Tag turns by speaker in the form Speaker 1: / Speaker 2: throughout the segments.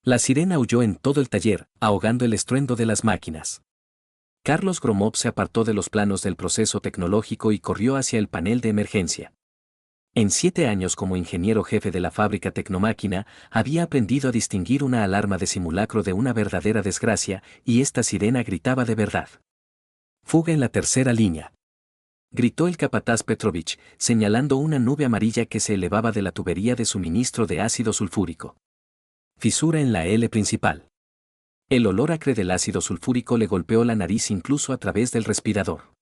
Speaker 1: La sirena aulló en todo el taller, ahogando el estruendo de las máquinas. Carlos Gromov se apartó de los planos del proceso tecnológico y corrió hacia el panel de emergencia. En 7 años como ingeniero jefe de la fábrica Tecnomáquina, había aprendido a distinguir una alarma de simulacro de una verdadera desgracia, y esta sirena gritaba de verdad. «Fuga en la tercera línea», gritó el capataz Petrovich, señalando una nube amarilla que se elevaba de la tubería de suministro de ácido sulfúrico. «Fisura en la L principal». El olor acre del ácido sulfúrico le golpeó la nariz incluso a través del respirador.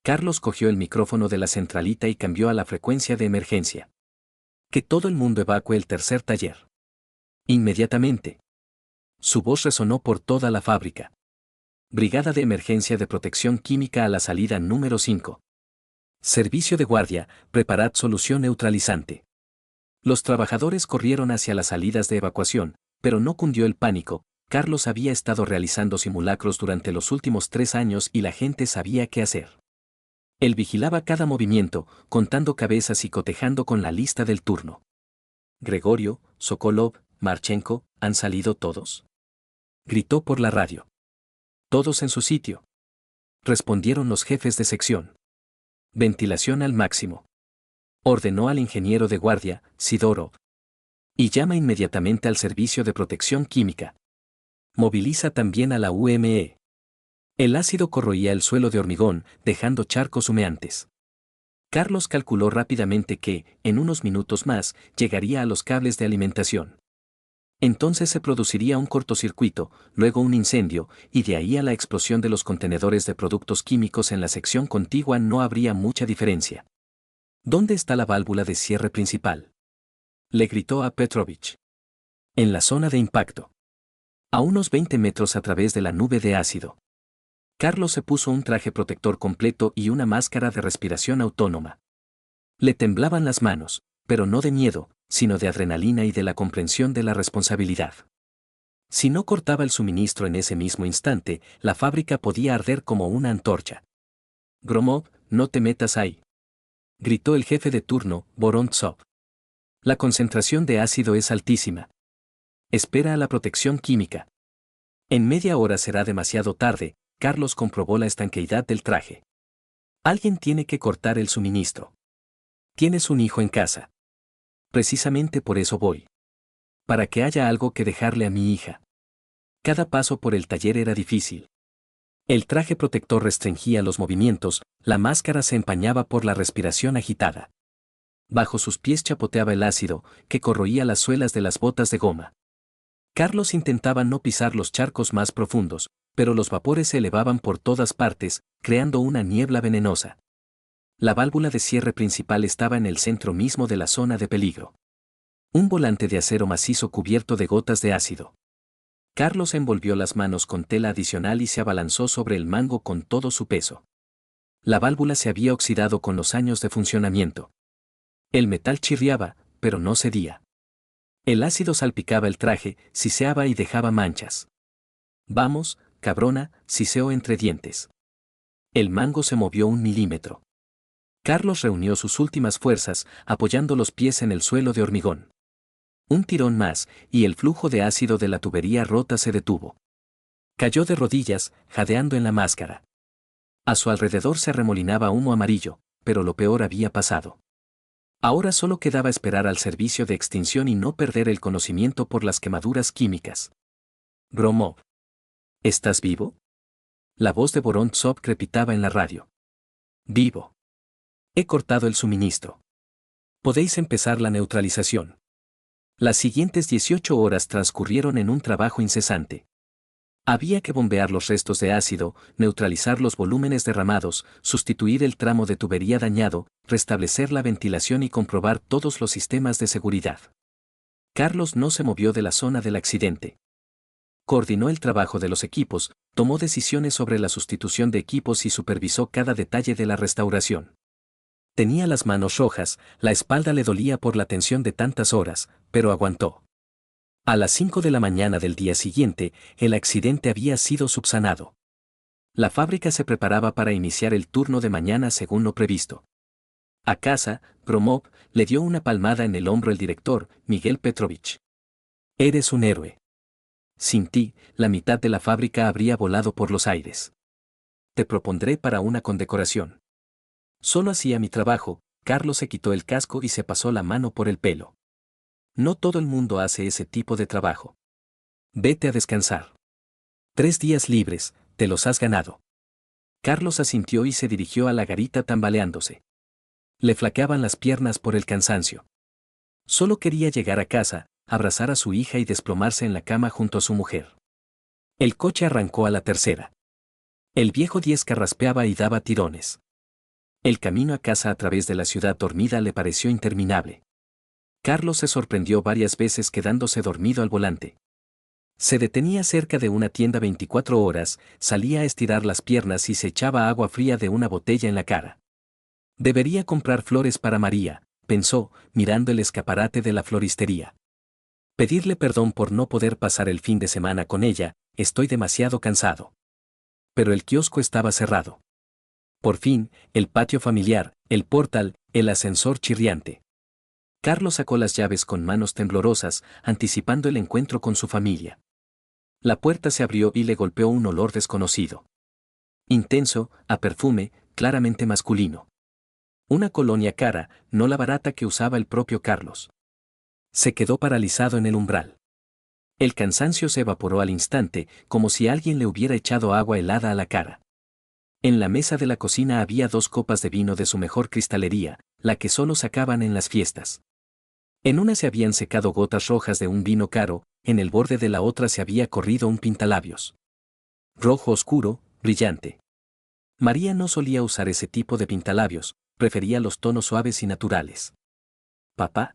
Speaker 1: Carlos cogió el micrófono de la centralita y cambió a la frecuencia de emergencia. «Que todo el mundo evacúe el tercer taller». Inmediatamente. Su voz resonó por toda la fábrica. «Brigada de emergencia de protección química a la salida número 5. Servicio de guardia, preparad solución neutralizante». Los trabajadores corrieron hacia las salidas de evacuación, pero no cundió el pánico. Carlos había estado realizando simulacros durante los últimos 3 años y la gente sabía qué hacer. Él vigilaba cada movimiento, contando cabezas y cotejando con la lista del turno. «Gregorio, Sokolov, Marchenko, ¿han salido todos?», gritó por la radio. «Todos en su sitio», respondieron los jefes de sección. «Ventilación al máximo», ordenó al ingeniero de guardia, Sidorov. «Y llama inmediatamente al Servicio de Protección Química. Moviliza también a la UME». El ácido corroía el suelo de hormigón, dejando charcos humeantes. Carlos calculó rápidamente que, en unos minutos más, llegaría a los cables de alimentación. Entonces se produciría un cortocircuito, luego un incendio, y de ahí a la explosión de los contenedores de productos químicos en la sección contigua no habría mucha diferencia. «¿Dónde está la válvula de cierre principal?», le gritó a Petrovich. «En la zona de impacto. A unos 20 metros a través de la nube de ácido». Carlos se puso un traje protector completo y una máscara de respiración autónoma. Le temblaban las manos, pero no de miedo, sino de adrenalina y de la comprensión de la responsabilidad. Si no cortaba el suministro en ese mismo instante, la fábrica podía arder como una antorcha. «Gromov, no te metas ahí», gritó el jefe de turno, Vorontsov. «La concentración de ácido es altísima. Espera a la protección química». En media hora será demasiado tarde. Carlos comprobó la estanqueidad del traje. «Alguien tiene que cortar el suministro. Tienes un hijo en casa». «Precisamente por eso voy. Para que haya algo que dejarle a mi hija». Cada paso por el taller era difícil. El traje protector restringía los movimientos, la máscara se empañaba por la respiración agitada. Bajo sus pies chapoteaba el ácido, que corroía las suelas de las botas de goma. Carlos intentaba no pisar los charcos más profundos, pero los vapores se elevaban por todas partes, creando una niebla venenosa. La válvula de cierre principal estaba en el centro mismo de la zona de peligro. Un volante de acero macizo cubierto de gotas de ácido. Carlos envolvió las manos con tela adicional y se abalanzó sobre el mango con todo su peso. La válvula se había oxidado con los años de funcionamiento. El metal chirriaba, pero no cedía. El ácido salpicaba el traje, siseaba y dejaba manchas. «Vamos, cabrona», siseó entre dientes. El mango se movió 1 milímetro. Carlos reunió sus últimas fuerzas, apoyando los pies en el suelo de hormigón. Un tirón más, y el flujo de ácido de la tubería rota se detuvo. Cayó de rodillas, jadeando en la máscara. A su alrededor se arremolinaba humo amarillo, pero lo peor había pasado. Ahora solo quedaba esperar al servicio de extinción y no perder el conocimiento por las quemaduras químicas. «Gromov, ¿estás vivo?», la voz de Vorontsov crepitaba en la radio. «Vivo. He cortado el suministro. Podéis empezar la neutralización». Las siguientes 18 horas transcurrieron en un trabajo incesante. Había que bombear los restos de ácido, neutralizar los volúmenes derramados, sustituir el tramo de tubería dañado, restablecer la ventilación y comprobar todos los sistemas de seguridad. Carlos no se movió de la zona del accidente. Coordinó el trabajo de los equipos, tomó decisiones sobre la sustitución de equipos y supervisó cada detalle de la restauración. Tenía las manos rojas, la espalda le dolía por la tensión de tantas horas, pero aguantó. A las 5 de la mañana del día siguiente, el accidente había sido subsanado. La fábrica se preparaba para iniciar el turno de mañana según lo previsto. A casa, Gromov le dio una palmada en el hombro el director, Miguel Petrovich. «Eres un héroe. Sin ti, la mitad de la fábrica habría volado por los aires. Te propondré para una condecoración. Solo hacía mi trabajo. Carlos se quitó el casco y se pasó la mano por el pelo. No todo el mundo hace ese tipo de trabajo. Vete a descansar. 3 días libres, te los has ganado. Carlos asintió y se dirigió a la garita tambaleándose. Le flaqueaban las piernas por el cansancio. Solo quería llegar a casa, abrazar a su hija y desplomarse en la cama junto a su mujer. El coche arrancó a la tercera. El viejo 10 carraspeaba y daba tirones. El camino a casa a través de la ciudad dormida le pareció interminable. Carlos se sorprendió varias veces quedándose dormido al volante. Se detenía cerca de una tienda 24 horas, salía a estirar las piernas y se echaba agua fría de una botella en la cara. Debería comprar flores para María, pensó, mirando el escaparate de la floristería. Pedirle perdón por no poder pasar el fin de semana con ella, estoy demasiado cansado. Pero el kiosco estaba cerrado. Por fin, el patio familiar, el portal, el ascensor chirriante. Carlos sacó las llaves con manos temblorosas, anticipando el encuentro con su familia. La puerta se abrió y le golpeó un olor desconocido. Intenso, a perfume, claramente masculino. Una colonia cara, no la barata que usaba el propio Carlos. Se quedó paralizado en el umbral. El cansancio se evaporó al instante, como si alguien le hubiera echado agua helada a la cara. En la mesa de la cocina había 2 copas de vino de su mejor cristalería, la que solo sacaban en las fiestas. En una se habían secado gotas rojas de un vino caro, en el borde de la otra se había corrido un pintalabios. Rojo oscuro, brillante. María no solía usar ese tipo de pintalabios, prefería los tonos suaves y naturales. ¿Papá?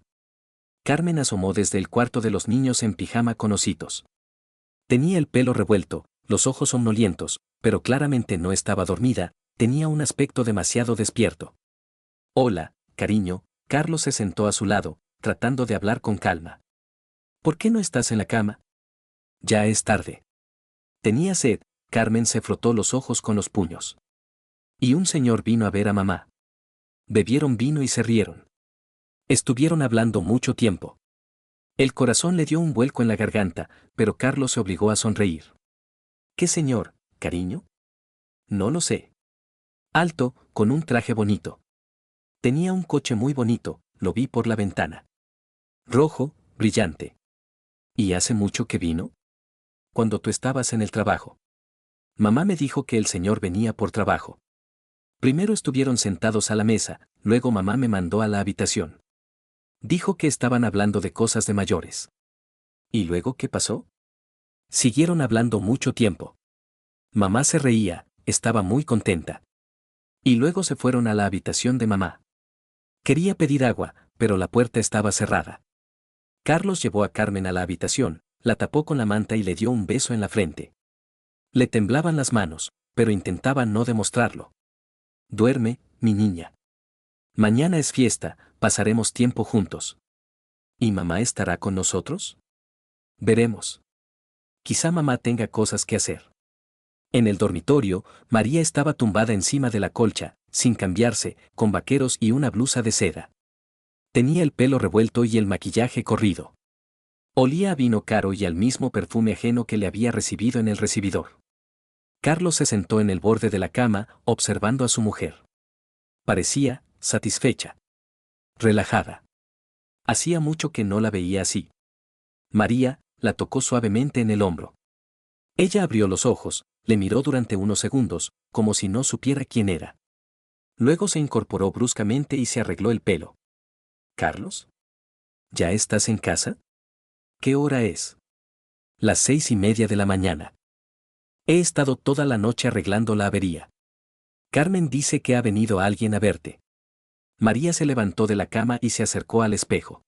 Speaker 1: Carmen asomó desde el cuarto de los niños en pijama con ositos. Tenía el pelo revuelto, los ojos somnolientos, pero claramente no estaba dormida, tenía un aspecto demasiado despierto. Hola, cariño. Carlos se sentó a su lado, tratando de hablar con calma. ¿Por qué no estás en la cama? Ya es tarde. Tenía sed. Carmen se frotó los ojos con los puños. Y un señor vino a ver a mamá. Bebieron vino y se rieron. Estuvieron hablando mucho tiempo. El corazón le dio un vuelco en la garganta, pero Carlos se obligó a sonreír. ¿Qué señor, cariño? No lo sé. Alto, con un traje bonito. Tenía un coche muy bonito, lo vi por la ventana. Rojo, brillante. ¿Y hace mucho que vino? Cuando tú estabas en el trabajo. Mamá me dijo que el señor venía por trabajo. Primero estuvieron sentados a la mesa, luego mamá me mandó a la habitación. Dijo que estaban hablando de cosas de mayores. ¿Y luego qué pasó? Siguieron hablando mucho tiempo. Mamá se reía, estaba muy contenta. Y luego se fueron a la habitación de mamá. Quería pedir agua, pero la puerta estaba cerrada. Carlos llevó a Carmen a la habitación, la tapó con la manta y le dio un beso en la frente. Le temblaban las manos, pero intentaba no demostrarlo. Duerme, mi niña. Mañana es fiesta, pasaremos tiempo juntos. ¿Y mamá estará con nosotros? Veremos. Quizá mamá tenga cosas que hacer. En el dormitorio, María estaba tumbada encima de la colcha, sin cambiarse, con vaqueros y una blusa de seda. Tenía el pelo revuelto y el maquillaje corrido. Olía a vino caro y al mismo perfume ajeno que le había recibido en el recibidor. Carlos se sentó en el borde de la cama, observando a su mujer. Parecía satisfecha. Relajada. Hacía mucho que no la veía así. María la tocó suavemente en el hombro. Ella abrió los ojos, le miró durante unos segundos, como si no supiera quién era. Luego se incorporó bruscamente y se arregló el pelo. ¿Carlos? ¿Ya estás en casa? ¿Qué hora es? Las 6:30 de la mañana. He estado toda la noche arreglando la avería. Carmen dice que ha venido alguien a verte. María se levantó de la cama y se acercó al espejo.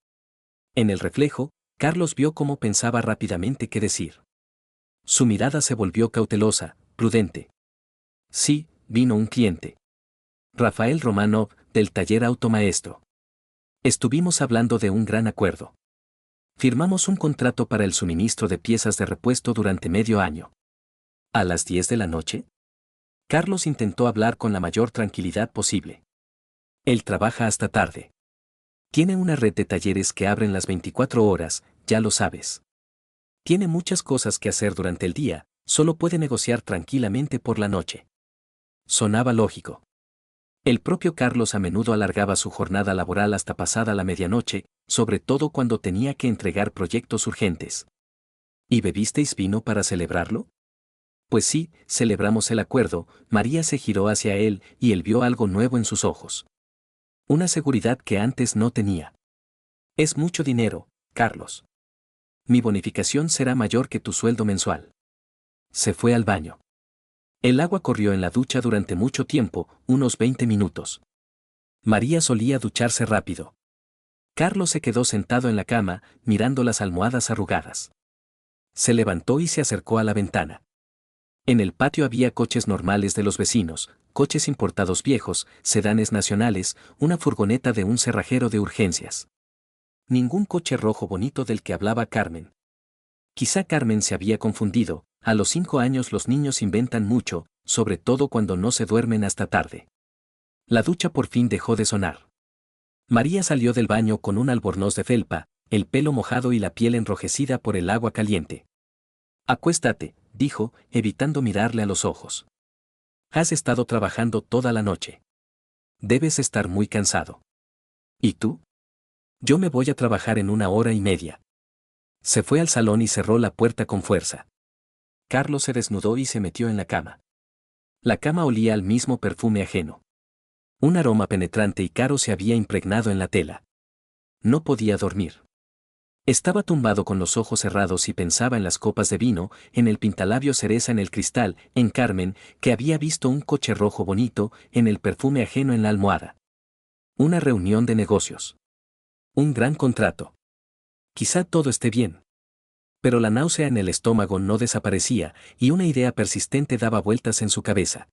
Speaker 1: En el reflejo, Carlos vio cómo pensaba rápidamente qué decir. Su mirada se volvió cautelosa, prudente. Sí, vino un cliente. Rafael Romanov, del taller Automaestro. Estuvimos hablando de un gran acuerdo. Firmamos un contrato para el suministro de piezas de repuesto durante medio año. ¿A las 10 de la noche? Carlos intentó hablar con la mayor tranquilidad posible. Él trabaja hasta tarde. Tiene una red de talleres que abren las 24 horas, ya lo sabes. Tiene muchas cosas que hacer durante el día, solo puede negociar tranquilamente por la noche. Sonaba lógico. El propio Carlos a menudo alargaba su jornada laboral hasta pasada la medianoche, sobre todo cuando tenía que entregar proyectos urgentes. ¿Y bebisteis vino para celebrarlo? Pues sí, celebramos el acuerdo. María se giró hacia él y él vio algo nuevo en sus ojos. Una seguridad que antes no tenía. Es mucho dinero, Carlos. Mi bonificación será mayor que tu sueldo mensual. Se fue al baño. El agua corrió en la ducha durante mucho tiempo, unos 20 minutos. María solía ducharse rápido. Carlos se quedó sentado en la cama, mirando las almohadas arrugadas. Se levantó y se acercó a la ventana. En el patio había coches normales de los vecinos, coches importados viejos, sedanes nacionales, una furgoneta de un cerrajero de urgencias. Ningún coche rojo bonito del que hablaba Carmen. Quizá Carmen se había confundido. A los 5 años los niños inventan mucho, sobre todo cuando no se duermen hasta tarde. La ducha por fin dejó de sonar. María salió del baño con un albornoz de felpa, el pelo mojado y la piel enrojecida por el agua caliente. Acuéstate, dijo, evitando mirarle a los ojos. Has estado trabajando toda la noche. Debes estar muy cansado. ¿Y tú? Yo me voy a trabajar en 1 hora y media. Se fue al salón y cerró la puerta con fuerza. Carlos se desnudó y se metió en la cama. La cama olía al mismo perfume ajeno. Un aroma penetrante y caro se había impregnado en la tela. No podía dormir. Estaba tumbado con los ojos cerrados y pensaba en las copas de vino, en el pintalabio cereza en el cristal, en Carmen, que había visto un coche rojo bonito, en el perfume ajeno en la almohada. Una reunión de negocios. Un gran contrato. Quizá todo esté bien. Pero la náusea en el estómago no desaparecía, y una idea persistente daba vueltas en su cabeza.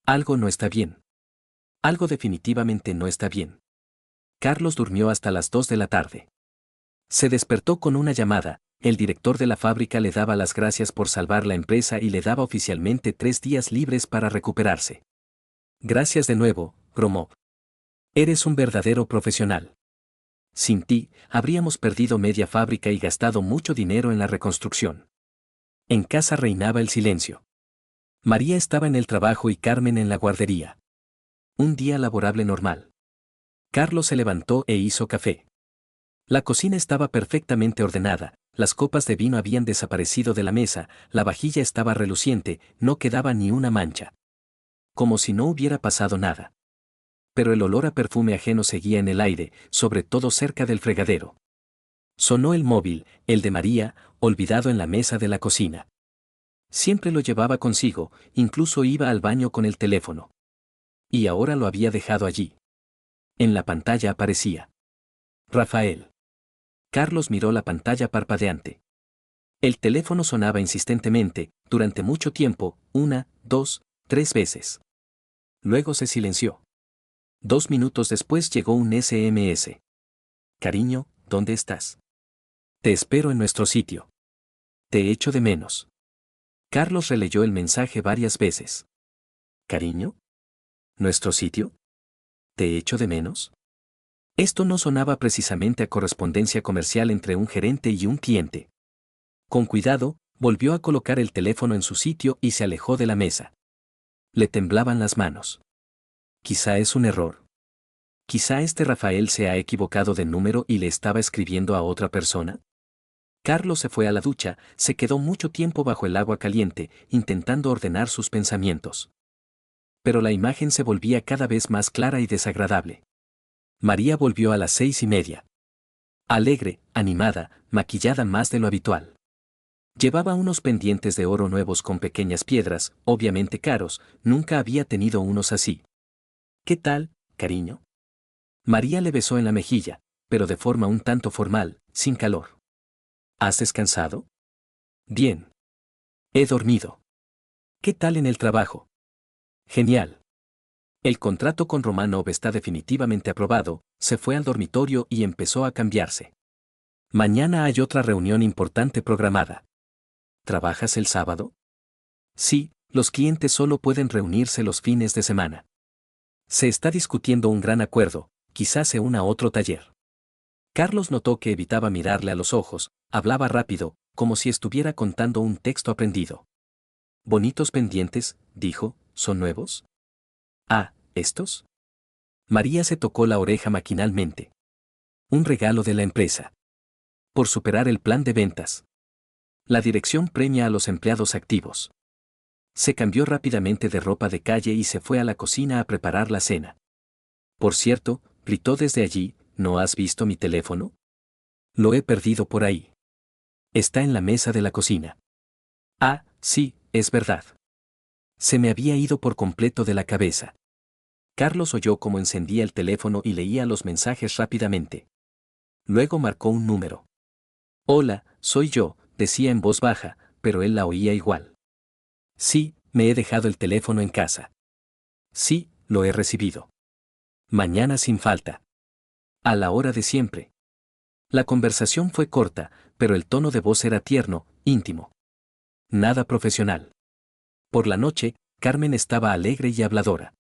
Speaker 1: Algo no está bien. Algo definitivamente no está bien. Carlos durmió hasta las 2 de la tarde. Se despertó con una llamada. El director de la fábrica le daba las gracias por salvar la empresa y le daba oficialmente 3 días libres para recuperarse. Gracias de nuevo, Gromov. Eres un verdadero profesional. Sin ti, habríamos perdido media fábrica y gastado mucho dinero en la reconstrucción. En casa reinaba el silencio. María estaba en el trabajo y Carmen en la guardería. Un día laborable normal. Carlos se levantó e hizo café. La cocina estaba perfectamente ordenada, las copas de vino habían desaparecido de la mesa, la vajilla estaba reluciente, no quedaba ni una mancha. Como si no hubiera pasado nada. Pero el olor a perfume ajeno seguía en el aire, sobre todo cerca del fregadero. Sonó el móvil, el de María, olvidado en la mesa de la cocina. Siempre lo llevaba consigo, incluso iba al baño con el teléfono. Y ahora lo había dejado allí. En la pantalla aparecía Rafael. Carlos miró la pantalla parpadeante. El teléfono sonaba insistentemente, durante mucho tiempo, 1, 2, 3 veces. Luego se silenció. 2 minutos después llegó un SMS. Cariño, ¿dónde estás? Te espero en nuestro sitio. Te echo de menos. Carlos releyó el mensaje varias veces. ¿Cariño? ¿Nuestro sitio? ¿Te echo de menos? Esto no sonaba precisamente a correspondencia comercial entre un gerente y un cliente. Con cuidado, volvió a colocar el teléfono en su sitio y se alejó de la mesa. Le temblaban las manos. Quizá es un error. Quizá este Rafael se ha equivocado de número y le estaba escribiendo a otra persona. Carlos se fue a la ducha, se quedó mucho tiempo bajo el agua caliente, intentando ordenar sus pensamientos. Pero la imagen se volvía cada vez más clara y desagradable. María volvió a las 6:30. Alegre, animada, maquillada más de lo habitual. Llevaba unos pendientes de oro nuevos con pequeñas piedras, obviamente caros, nunca había tenido unos así. ¿Qué tal, cariño? María le besó en la mejilla, pero de forma un tanto formal, sin calor. ¿Has descansado? Bien. He dormido. ¿Qué tal en el trabajo? Genial. El contrato con Romanov está definitivamente aprobado, se fue al dormitorio y empezó a cambiarse. Mañana hay otra reunión importante programada. ¿Trabajas el sábado? Sí, los clientes solo pueden reunirse los fines de semana. Se está discutiendo un gran acuerdo, quizás se una a otro taller. Carlos notó que evitaba mirarle a los ojos, hablaba rápido, como si estuviera contando un texto aprendido. Bonitos pendientes, dijo, ¿son nuevos? Ah, ¿estos? María se tocó la oreja maquinalmente. Un regalo de la empresa. Por superar el plan de ventas. La dirección premia a los empleados activos. Se cambió rápidamente de ropa de calle y se fue a la cocina a preparar la cena. Por cierto, gritó desde allí, ¿no has visto mi teléfono? Lo he perdido por ahí. Está en la mesa de la cocina. Ah, sí, es verdad. Se me había ido por completo de la cabeza. Carlos oyó cómo encendía el teléfono y leía los mensajes rápidamente. Luego marcó un número. Hola, soy yo, decía en voz baja, pero él la oía igual. Sí, me he dejado el teléfono en casa. Sí, lo he recibido. Mañana sin falta. A la hora de siempre. La conversación fue corta, pero el tono de voz era tierno, íntimo. Nada profesional. Por la noche, Carmen estaba alegre y habladora.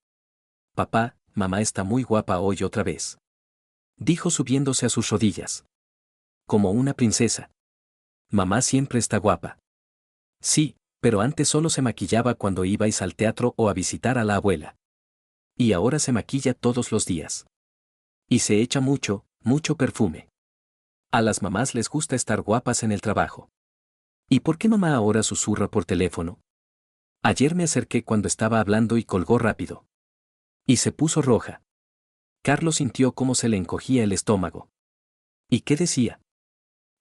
Speaker 1: Papá, mamá está muy guapa hoy otra vez. Dijo subiéndose a sus rodillas. Como una princesa. Mamá siempre está guapa. Sí, pero antes solo se maquillaba cuando ibais al teatro o a visitar a la abuela. Y ahora se maquilla todos los días. Y se echa mucho, mucho perfume. A las mamás les gusta estar guapas en el trabajo. ¿Y por qué mamá ahora susurra por teléfono? Ayer me acerqué cuando estaba hablando y colgó rápido. Y se puso roja. Carlos sintió cómo se le encogía el estómago. ¿Y qué decía?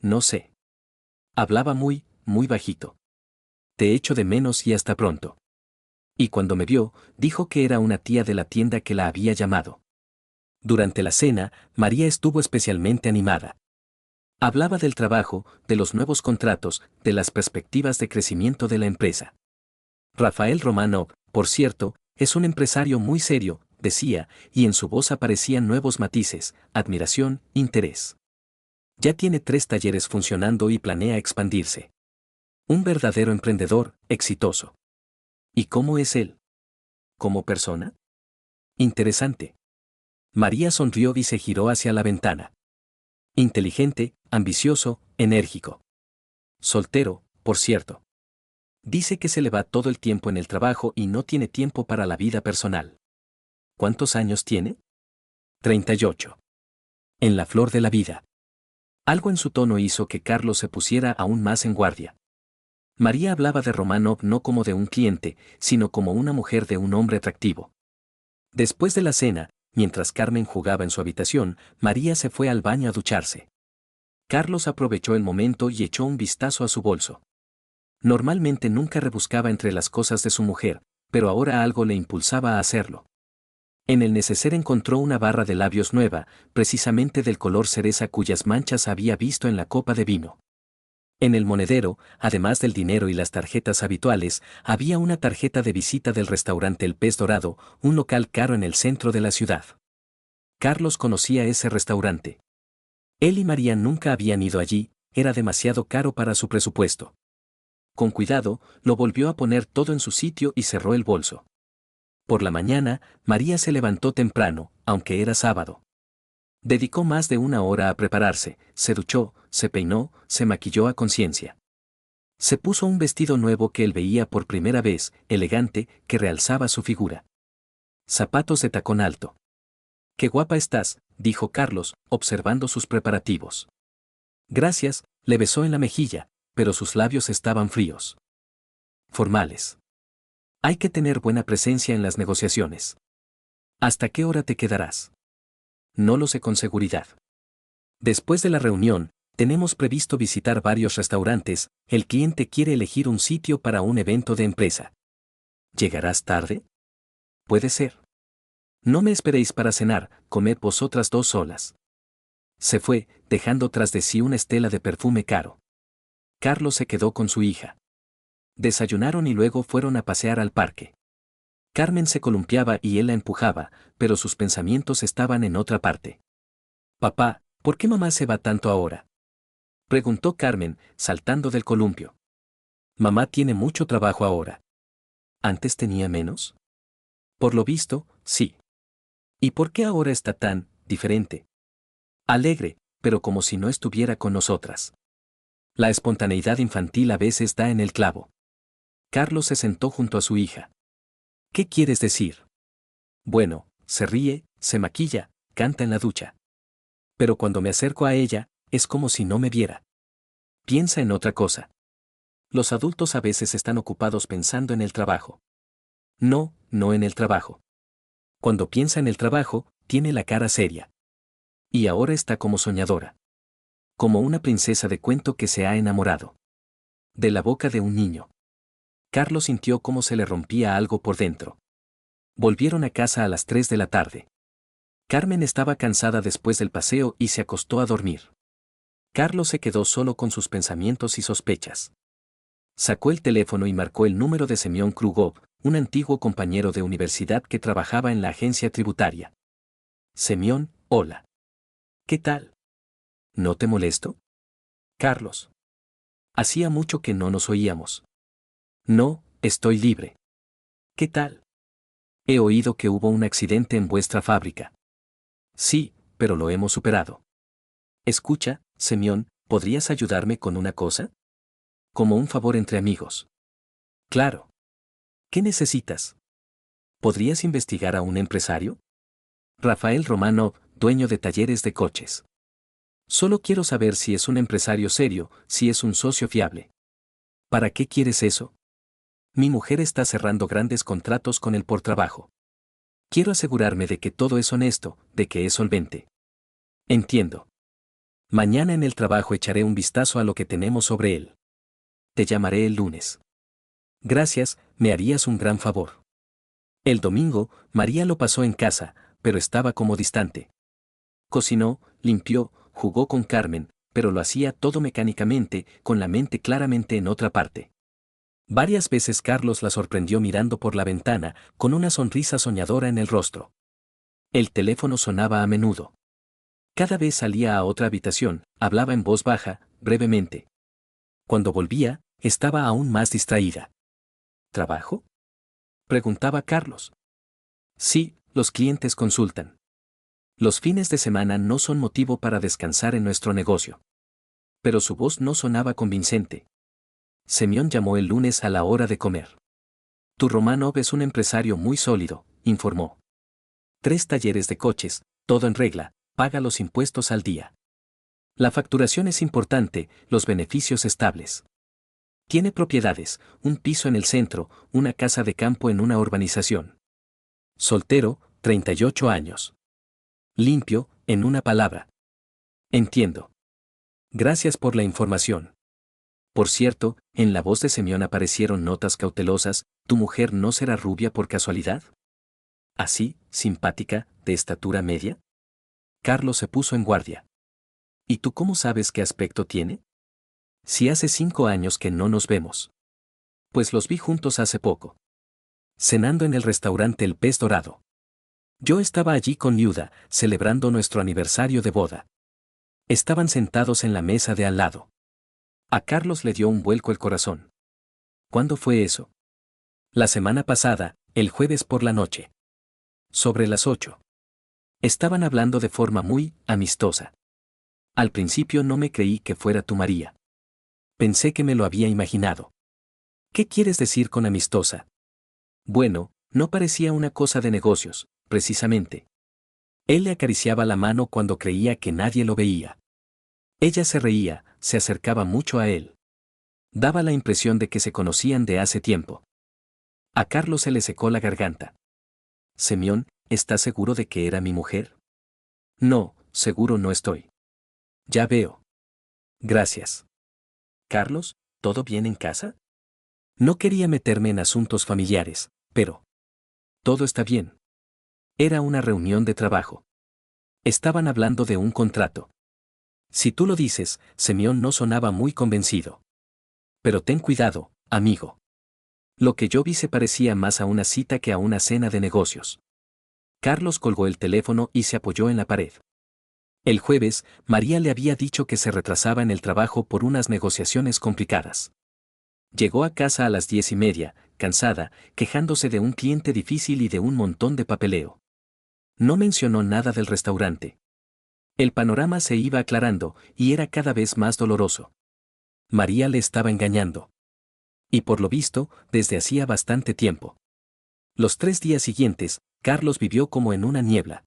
Speaker 1: No sé. Hablaba muy, muy bajito. Te echo de menos y hasta pronto. Y cuando me vio, dijo que era una tía de la tienda que la había llamado. Durante la cena, María estuvo especialmente animada. Hablaba del trabajo, de los nuevos contratos, de las perspectivas de crecimiento de la empresa. Rafael Romanov, por cierto, es un empresario muy serio, decía, y en su voz aparecían nuevos matices, admiración, interés. Ya tiene 3 talleres funcionando y planea expandirse. Un verdadero emprendedor, exitoso. ¿Y cómo es él? ¿Como persona? Interesante. María sonrió y se giró hacia la ventana. Inteligente, ambicioso, enérgico. Soltero, por cierto. Dice que se le va todo el tiempo en el trabajo y no tiene tiempo para la vida personal. ¿Cuántos años tiene? 38. En la flor de la vida. Algo en su tono hizo que Carlos se pusiera aún más en guardia. María hablaba de Romanov no como de un cliente, sino como una mujer de un hombre atractivo. Después de la cena, mientras Carmen jugaba en su habitación, María se fue al baño a ducharse. Carlos aprovechó el momento y echó un vistazo a su bolso. Normalmente nunca rebuscaba entre las cosas de su mujer, pero ahora algo le impulsaba a hacerlo. En el neceser encontró una barra de labios nueva, precisamente del color cereza cuyas manchas había visto en la copa de vino. En el monedero, además del dinero y las tarjetas habituales, había una tarjeta de visita del restaurante El Pez Dorado, un local caro en el centro de la ciudad. Carlos conocía ese restaurante. Él y María nunca habían ido allí, era demasiado caro para su presupuesto. Con cuidado, lo volvió a poner todo en su sitio y cerró el bolso. Por la mañana, María se levantó temprano, aunque era sábado. Dedicó más de 1 hora a prepararse, se duchó, se peinó, se maquilló a conciencia. Se puso un vestido nuevo que él veía por primera vez, elegante, que realzaba su figura. Zapatos de tacón alto. «Qué guapa estás», dijo Carlos, observando sus preparativos. «Gracias», le besó en la mejilla, pero sus labios estaban fríos. Formales. Hay que tener buena presencia en las negociaciones. ¿Hasta qué hora te quedarás? No lo sé con seguridad. Después de la reunión, tenemos previsto visitar varios restaurantes, el cliente quiere elegir un sitio para un evento de empresa. ¿Llegarás tarde? Puede ser. No me esperéis para cenar, comed vosotras 2 solas. Se fue, dejando tras de sí una estela de perfume caro. Carlos se quedó con su hija. Desayunaron y luego fueron a pasear al parque. Carmen se columpiaba y él la empujaba, pero sus pensamientos estaban en otra parte. «Papá, ¿por qué mamá se va tanto ahora?», preguntó Carmen, saltando del columpio. «Mamá tiene mucho trabajo ahora». ¿Antes tenía menos? Por lo visto, sí. ¿Y por qué ahora está tan diferente? Alegre, pero como si no estuviera con nosotras. La espontaneidad infantil a veces da en el clavo. Carlos se sentó junto a su hija. ¿Qué quieres decir? Bueno, se ríe, se maquilla, canta en la ducha. Pero cuando me acerco a ella, es como si no me viera. Piensa en otra cosa. Los adultos a veces están ocupados pensando en el trabajo. No, no en el trabajo. Cuando piensa en el trabajo, tiene la cara seria. Y ahora está como soñadora. Como una princesa de cuento que se ha enamorado. De la boca de un niño. Carlos sintió cómo se le rompía algo por dentro. Volvieron a casa a las 3 de la tarde. Carmen estaba cansada después del paseo y se acostó a dormir. Carlos se quedó solo con sus pensamientos y sospechas. Sacó el teléfono y marcó el número de Semión Krugov, un antiguo compañero de universidad que trabajaba en la agencia tributaria. Semión, hola. ¿Qué tal? ¿No te molesto? Carlos. Hacía mucho que no nos oíamos. No, estoy libre. ¿Qué tal? He oído que hubo un accidente en vuestra fábrica. Sí, pero lo hemos superado. Escucha, Semión, ¿podrías ayudarme con una cosa? Como un favor entre amigos. Claro. ¿Qué necesitas? ¿Podrías investigar a un empresario? Rafael Romanov, dueño de talleres de coches. Solo quiero saber si es un empresario serio, si es un socio fiable. ¿Para qué quieres eso? Mi mujer está cerrando grandes contratos con él por trabajo. Quiero asegurarme de que todo es honesto, de que es solvente. Entiendo. Mañana en el trabajo echaré un vistazo a lo que tenemos sobre él. Te llamaré el lunes. Gracias, me harías un gran favor. El domingo, María lo pasó en casa, pero estaba como distante. Cocinó, limpió, jugó con Carmen, pero lo hacía todo mecánicamente, con la mente claramente en otra parte. Varias veces Carlos la sorprendió mirando por la ventana, con una sonrisa soñadora en el rostro. El teléfono sonaba a menudo. Cada vez salía a otra habitación, hablaba en voz baja, brevemente. Cuando volvía, estaba aún más distraída. ¿Trabajo? Preguntaba Carlos. Sí, los clientes consultan. Los fines de semana no son motivo para descansar en nuestro negocio. Pero su voz no sonaba convincente. Semión llamó el lunes a la hora de comer. Tu Romanov es un empresario muy sólido, informó. 3 talleres de coches, todo en regla, paga los impuestos al día. La facturación es importante, los beneficios estables. Tiene propiedades, un piso en el centro, una casa de campo en una urbanización. Soltero, 38 años. Limpio, en una palabra. Entiendo. Gracias por la información. Por cierto, en la voz de Semión aparecieron notas cautelosas, ¿tu mujer no será rubia por casualidad? ¿Así, simpática, de estatura media? Carlos se puso en guardia. ¿Y tú cómo sabes qué aspecto tiene? Si hace 5 años que no nos vemos. Pues los vi juntos hace poco. Cenando en el restaurante El Pez Dorado. Yo estaba allí con Liuda, celebrando nuestro aniversario de boda. Estaban sentados en la mesa de al lado. A Carlos le dio un vuelco el corazón. ¿Cuándo fue eso? La semana pasada, el jueves por la noche. Sobre las 8. Estaban hablando de forma muy amistosa. Al principio no me creí que fuera tu María. Pensé que me lo había imaginado. ¿Qué quieres decir con amistosa? Bueno, no parecía una cosa de negocios, precisamente. Él le acariciaba la mano cuando creía que nadie lo veía. Ella se reía, se acercaba mucho a él. Daba la impresión de que se conocían de hace tiempo. A Carlos se le secó la garganta. Semión, ¿estás seguro de que era mi mujer? No, seguro no estoy. Ya veo. Gracias. Carlos, ¿todo bien en casa? No quería meterme en asuntos familiares, pero... Todo está bien. Era una reunión de trabajo. Estaban hablando de un contrato. Si tú lo dices, Semión no sonaba muy convencido. Pero ten cuidado, amigo. Lo que yo vi se parecía más a una cita que a una cena de negocios. Carlos colgó el teléfono y se apoyó en la pared. El jueves, María le había dicho que se retrasaba en el trabajo por unas negociaciones complicadas. Llegó a casa a las 10:30, cansada, quejándose de un cliente difícil y de un montón de papeleo. No mencionó nada del restaurante. El panorama se iba aclarando, y era cada vez más doloroso. María le estaba engañando. Y por lo visto, desde hacía bastante tiempo. Los 3 días siguientes, Carlos vivió como en una niebla.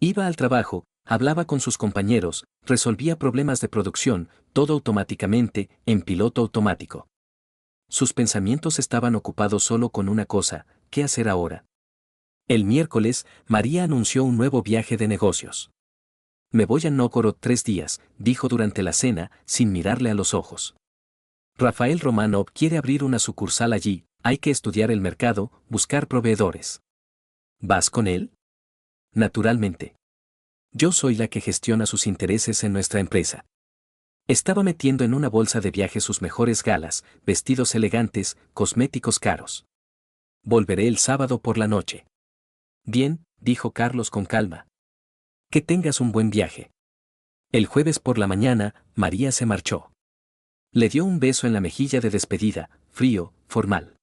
Speaker 1: Iba al trabajo, hablaba con sus compañeros, resolvía problemas de producción, todo automáticamente, en piloto automático. Sus pensamientos estaban ocupados solo con una cosa: ¿qué hacer ahora? El miércoles, María anunció un nuevo viaje de negocios. Me voy a Nóvgorod 3 días, dijo durante la cena, sin mirarle a los ojos. Rafael Romanov quiere abrir una sucursal allí, hay que estudiar el mercado, buscar proveedores. ¿Vas con él? Naturalmente. Yo soy la que gestiona sus intereses en nuestra empresa. Estaba metiendo en una bolsa de viaje sus mejores galas, vestidos elegantes, cosméticos caros. Volveré el sábado por la noche. Bien, dijo Carlos con calma. Que tengas un buen viaje. El jueves por la mañana, María se marchó. Le dio un beso en la mejilla de despedida, frío, formal.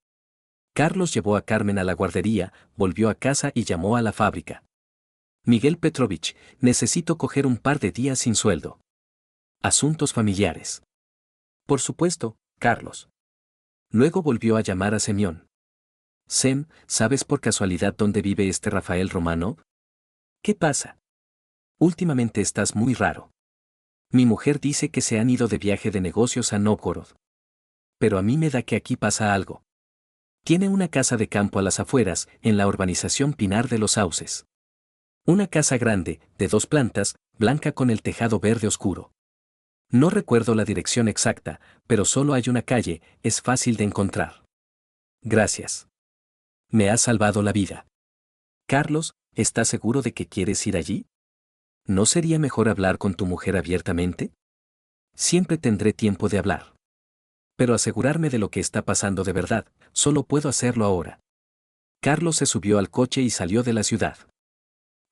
Speaker 1: Carlos llevó a Carmen a la guardería, volvió a casa y llamó a la fábrica. Miguel Petrovich, necesito coger un par de días sin sueldo. Asuntos familiares. Por supuesto, Carlos. Luego volvió a llamar a Semyon. Sem, ¿sabes por casualidad dónde vive este Rafael Romanov? ¿Qué pasa? Últimamente estás muy raro. Mi mujer dice que se han ido de viaje de negocios a Nóvgorod. Pero a mí me da que aquí pasa algo. Tiene una casa de campo a las afueras, en la urbanización Pinar de los Sauces. Una casa grande, de 2 plantas, blanca con el tejado verde oscuro. No recuerdo la dirección exacta, pero solo hay una calle, es fácil de encontrar. Gracias. Me has salvado la vida. Carlos, ¿estás seguro de que quieres ir allí? ¿No sería mejor hablar con tu mujer abiertamente? Siempre tendré tiempo de hablar. Pero asegurarme de lo que está pasando de verdad, solo puedo hacerlo ahora. Carlos se subió al coche y salió de la ciudad.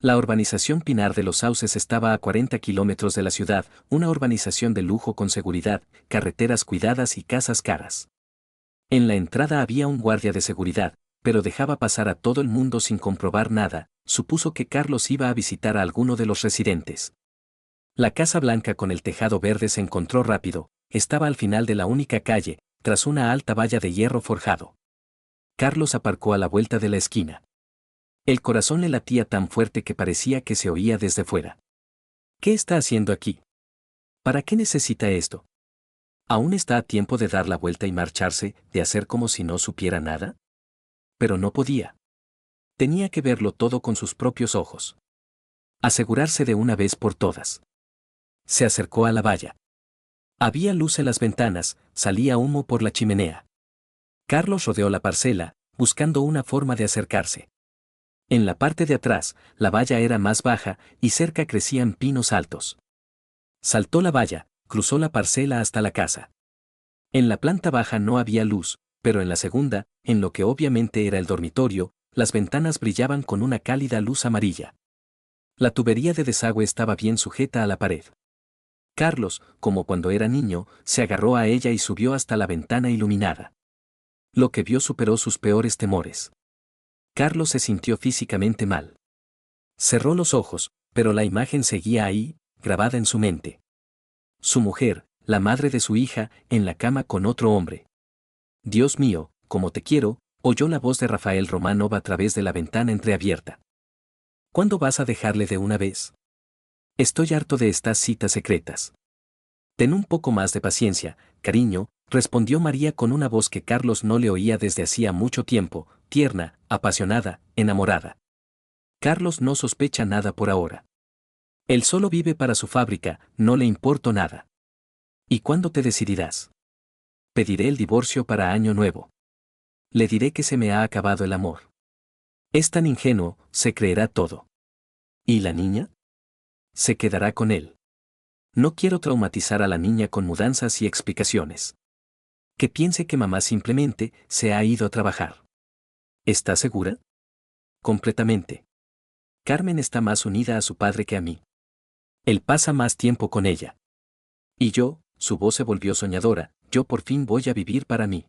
Speaker 1: La urbanización Pinar de los Sauces estaba a 40 kilómetros de la ciudad, una urbanización de lujo con seguridad, carreteras cuidadas y casas caras. En la entrada había un guardia de seguridad, pero dejaba pasar a todo el mundo sin comprobar nada. Supuso que Carlos iba a visitar a alguno de los residentes. La Casa Blanca con el tejado verde se encontró rápido, estaba al final de la única calle, tras una alta valla de hierro forjado. Carlos aparcó a la vuelta de la esquina. El corazón le latía tan fuerte que parecía que se oía desde fuera. ¿Qué está haciendo aquí? ¿Para qué necesita esto? ¿Aún está a tiempo de dar la vuelta y marcharse, de hacer como si no supiera nada? Pero no podía. Tenía que verlo todo con sus propios ojos. Asegurarse de una vez por todas. Se acercó a la valla. Había luz en las ventanas, salía humo por la chimenea. Carlos rodeó la parcela, buscando una forma de acercarse. En la parte de atrás, la valla era más baja y cerca crecían pinos altos. Saltó la valla, cruzó la parcela hasta la casa. En la planta baja no había luz, pero en la segunda, en lo que obviamente era el dormitorio, las ventanas brillaban con una cálida luz amarilla. La tubería de desagüe estaba bien sujeta a la pared. Carlos, como cuando era niño, se agarró a ella y subió hasta la ventana iluminada. Lo que vio superó sus peores temores. Carlos se sintió físicamente mal. Cerró los ojos, pero la imagen seguía ahí, grabada en su mente. Su mujer, la madre de su hija, en la cama con otro hombre. Dios mío, como te quiero, oyó la voz de Rafael Romanov a través de la ventana entreabierta. ¿Cuándo vas a dejarle de una vez? Estoy harto de estas citas secretas. Ten un poco más de paciencia, cariño, respondió María con una voz que Carlos no le oía desde hacía mucho tiempo, tierna, apasionada, enamorada. Carlos no sospecha nada por ahora. Él solo vive para su fábrica, no le importa nada. ¿Y cuándo te decidirás? Pediré el divorcio para Año Nuevo. Le diré que se me ha acabado el amor. Es tan ingenuo, se creerá todo. ¿Y la niña? Se quedará con él. No quiero traumatizar a la niña con mudanzas y explicaciones. Que piense que mamá simplemente se ha ido a trabajar. ¿Estás segura? Completamente. Carmen está más unida a su padre que a mí. Él pasa más tiempo con ella. Y yo, su voz se volvió soñadora, yo por fin voy a vivir para mí.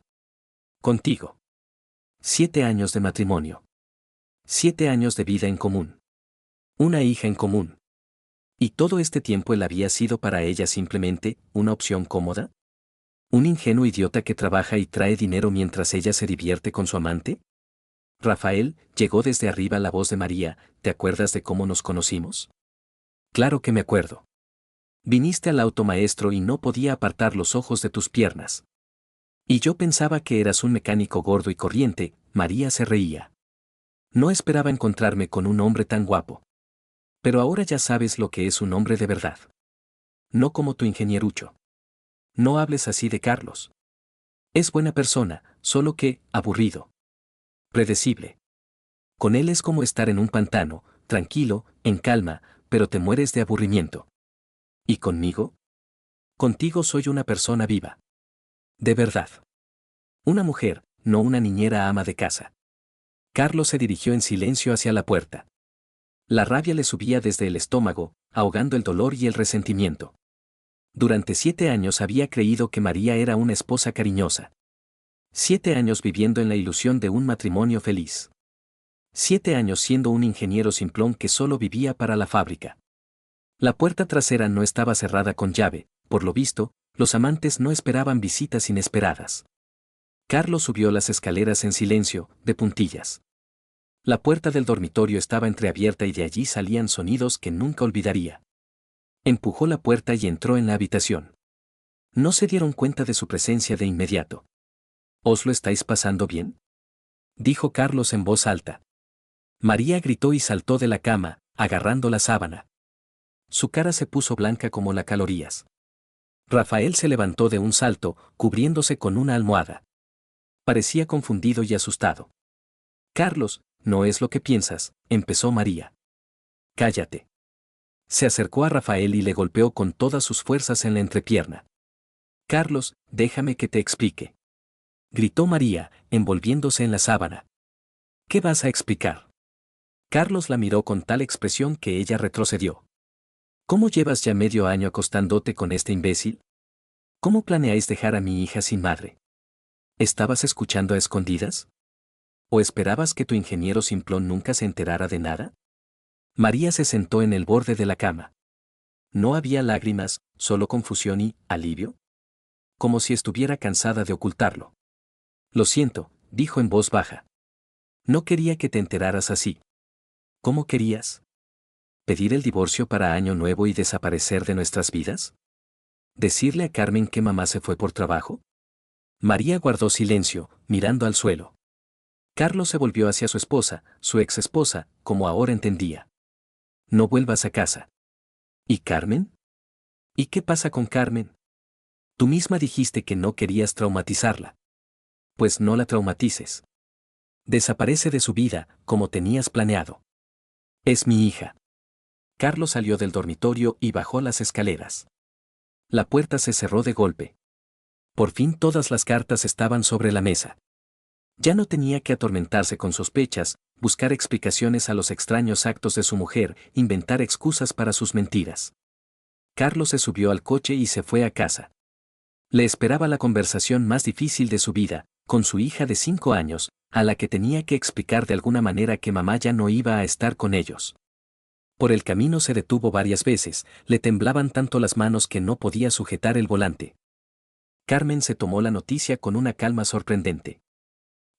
Speaker 1: Contigo. 7 años de matrimonio. 7 años de vida en común. Una hija en común. ¿Y todo este tiempo él había sido para ella simplemente una opción cómoda? ¿Un ingenuo idiota que trabaja y trae dinero mientras ella se divierte con su amante? Rafael, llegó desde arriba la voz de María, ¿te acuerdas de cómo nos conocimos? Claro que me acuerdo. Viniste al auto maestro y no podía apartar los ojos de tus piernas. Y yo pensaba que eras un mecánico gordo y corriente. María se reía. No esperaba encontrarme con un hombre tan guapo. Pero ahora ya sabes lo que es un hombre de verdad. No como tu ingenierucho. No hables así de Carlos. Es buena persona, solo que, aburrido. Predecible. Con él es como estar en un pantano, tranquilo, en calma, pero te mueres de aburrimiento. ¿Y conmigo? Contigo soy una persona viva. De verdad. Una mujer, no una niñera ama de casa. Carlos se dirigió en silencio hacia la puerta. La rabia le subía desde el estómago, ahogando el dolor y el resentimiento. Durante 7 años había creído que María era una esposa cariñosa. 7 años viviendo en la ilusión de un matrimonio feliz. 7 años siendo un ingeniero simplón que solo vivía para la fábrica. La puerta trasera no estaba cerrada con llave, por lo visto, los amantes no esperaban visitas inesperadas. Carlos subió las escaleras en silencio, de puntillas. La puerta del dormitorio estaba entreabierta y de allí salían sonidos que nunca olvidaría. Empujó la puerta y entró en la habitación. No se dieron cuenta de su presencia de inmediato. ¿Os lo estáis pasando bien?, dijo Carlos en voz alta. María gritó y saltó de la cama, agarrando la sábana. Su cara se puso blanca como las calorías. Rafael se levantó de un salto, cubriéndose con una almohada. Parecía confundido y asustado. Carlos, no es lo que piensas, empezó María. Cállate. Se acercó a Rafael y le golpeó con todas sus fuerzas en la entrepierna. Carlos, déjame que te explique. Gritó María, envolviéndose en la sábana. ¿Qué vas a explicar? Carlos la miró con tal expresión que ella retrocedió. ¿Cómo llevas ya medio año acostándote con este imbécil? ¿Cómo planeáis dejar a mi hija sin madre? ¿Estabas escuchando a escondidas? ¿O esperabas que tu ingeniero simplón nunca se enterara de nada? María se sentó en el borde de la cama. No había lágrimas, solo confusión y alivio. Como si estuviera cansada de ocultarlo. Lo siento, dijo en voz baja. No quería que te enteraras así. ¿Cómo querías? ¿Pedir el divorcio para Año Nuevo y desaparecer de nuestras vidas? ¿Decirle a Carmen que mamá se fue por trabajo? María guardó silencio, mirando al suelo. Carlos se volvió hacia su esposa, su ex esposa, como ahora entendía. No vuelvas a casa. ¿Y Carmen? ¿Y qué pasa con Carmen? Tú misma dijiste que no querías traumatizarla. Pues no la traumatices. Desaparece de su vida, como tenías planeado. Es mi hija. Carlos salió del dormitorio y bajó las escaleras. La puerta se cerró de golpe. Por fin todas las cartas estaban sobre la mesa. Ya no tenía que atormentarse con sospechas, buscar explicaciones a los extraños actos de su mujer, inventar excusas para sus mentiras. Carlos se subió al coche y se fue a casa. Le esperaba la conversación más difícil de su vida, con su hija de 5 años, a la que tenía que explicar de alguna manera que mamá ya no iba a estar con ellos. Por el camino se detuvo varias veces, le temblaban tanto las manos que no podía sujetar el volante. Carmen se tomó la noticia con una calma sorprendente.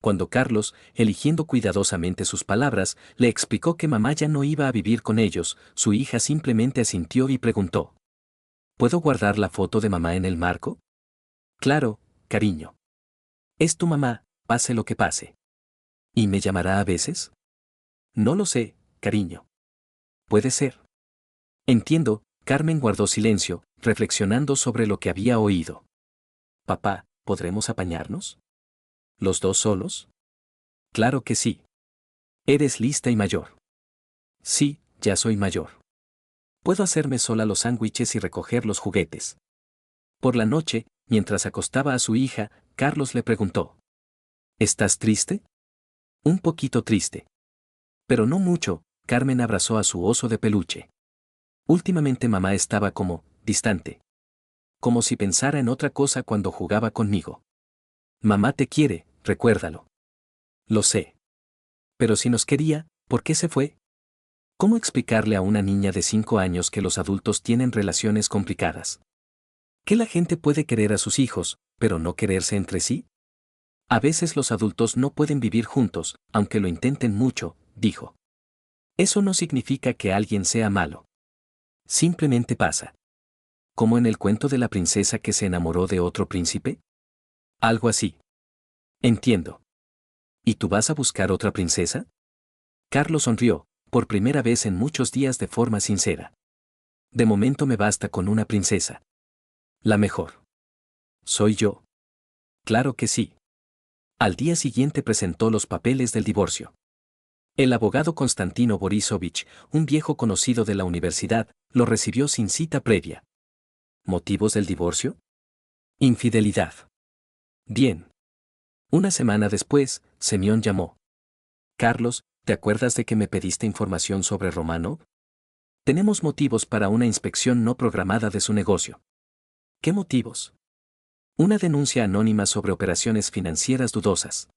Speaker 1: Cuando Carlos, eligiendo cuidadosamente sus palabras, le explicó que mamá ya no iba a vivir con ellos, su hija simplemente asintió y preguntó: ¿Puedo guardar la foto de mamá en el marco? Claro, cariño. Es tu mamá, pase lo que pase. ¿Y me llamará a veces? No lo sé, cariño. Puede ser. Entiendo. Carmen guardó silencio, reflexionando sobre lo que había oído. Papá, ¿podremos apañarnos? ¿Los dos solos? Claro que sí. Eres lista y mayor. Sí, ya soy mayor. Puedo hacerme sola los sándwiches y recoger los juguetes. Por la noche, mientras acostaba a su hija, Carlos le preguntó: ¿Estás triste? Un poquito triste. Pero no mucho. Carmen abrazó a su oso de peluche. Últimamente mamá estaba como, distante. Como si pensara en otra cosa cuando jugaba conmigo. Mamá te quiere, recuérdalo. Lo sé. Pero si nos quería, ¿por qué se fue? ¿Cómo explicarle a una niña de 5 años que los adultos tienen relaciones complicadas? Que la gente puede querer a sus hijos, pero no quererse entre sí? A veces los adultos no pueden vivir juntos, aunque lo intenten mucho, dijo. Eso no significa que alguien sea malo. Simplemente pasa. ¿Como en el cuento de la princesa que se enamoró de otro príncipe? Algo así. Entiendo. ¿Y tú vas a buscar otra princesa? Carlos sonrió, por primera vez en muchos días de forma sincera. De momento me basta con una princesa. La mejor. ¿Soy yo? Claro que sí. Al día siguiente presentó los papeles del divorcio. El abogado Konstantino Borisovich, un viejo conocido de la universidad, lo recibió sin cita previa. ¿Motivos del divorcio? Infidelidad. Bien. Una semana después, Semyon llamó. Carlos, ¿te acuerdas de que me pediste información sobre Romanov? Tenemos motivos para una inspección no programada de su negocio. ¿Qué motivos? Una denuncia anónima sobre operaciones financieras dudosas.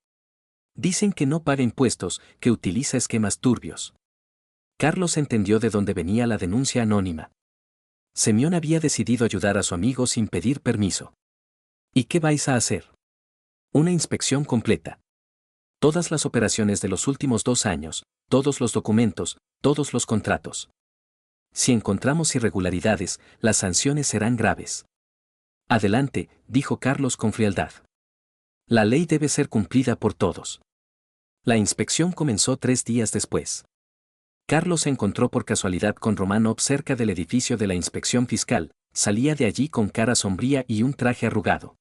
Speaker 1: Dicen que no paga impuestos, que utiliza esquemas turbios. Carlos entendió de dónde venía la denuncia anónima. Semyon había decidido ayudar a su amigo sin pedir permiso. ¿Y qué vais a hacer? Una inspección completa. Todas las operaciones de los últimos 2 años, todos los documentos, todos los contratos. Si encontramos irregularidades, las sanciones serán graves. Adelante, dijo Carlos con frialdad. La ley debe ser cumplida por todos. La inspección comenzó 3 días después. Carlos se encontró por casualidad con Romanov cerca del edificio de la inspección fiscal, salía de allí con cara sombría y un traje arrugado.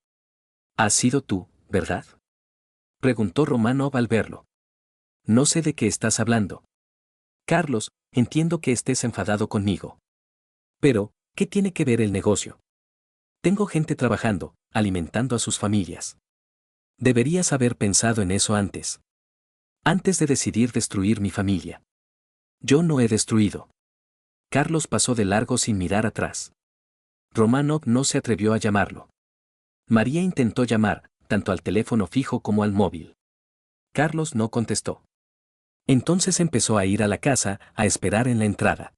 Speaker 1: ¿Has sido tú, verdad? Preguntó Romanov al verlo. No sé de qué estás hablando. Carlos, entiendo que estés enfadado conmigo. Pero, ¿qué tiene que ver el negocio? Tengo gente trabajando, alimentando a sus familias. Deberías haber pensado en eso antes. Antes de decidir destruir mi familia. Yo no he destruido. Carlos pasó de largo sin mirar atrás. Romanov no se atrevió a llamarlo. María intentó llamar, tanto al teléfono fijo como al móvil. Carlos no contestó. Entonces empezó a ir a la casa, a esperar en la entrada.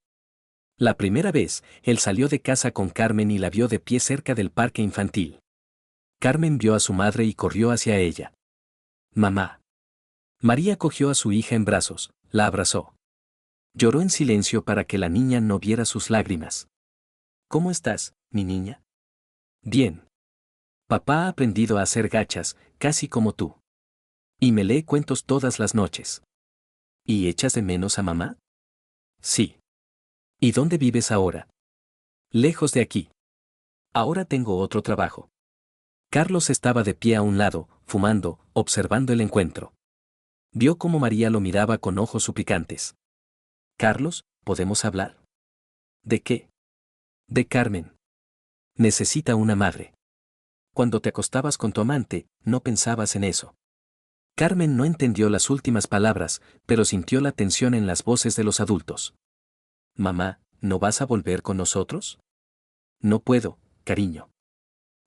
Speaker 1: La primera vez, él salió de casa con Carmen y la vio de pie cerca del parque infantil. Carmen vio a su madre y corrió hacia ella. Mamá. María cogió a su hija en brazos, la abrazó. Lloró en silencio para que la niña no viera sus lágrimas. ¿Cómo estás, mi niña? Bien. Papá ha aprendido a hacer gachas, casi como tú. Y me lee cuentos todas las noches. ¿Y echas de menos a mamá? Sí. ¿Y dónde vives ahora? Lejos de aquí. Ahora tengo otro trabajo. Carlos estaba de pie a un lado, fumando, observando el encuentro. Vio cómo María lo miraba con ojos suplicantes. Carlos, ¿podemos hablar? ¿De qué? De Carmen. Necesita una madre. Cuando te acostabas con tu amante, no pensabas en eso. Carmen no entendió las últimas palabras, pero sintió la tensión en las voces de los adultos. Mamá, ¿no vas a volver con nosotros? No puedo, cariño.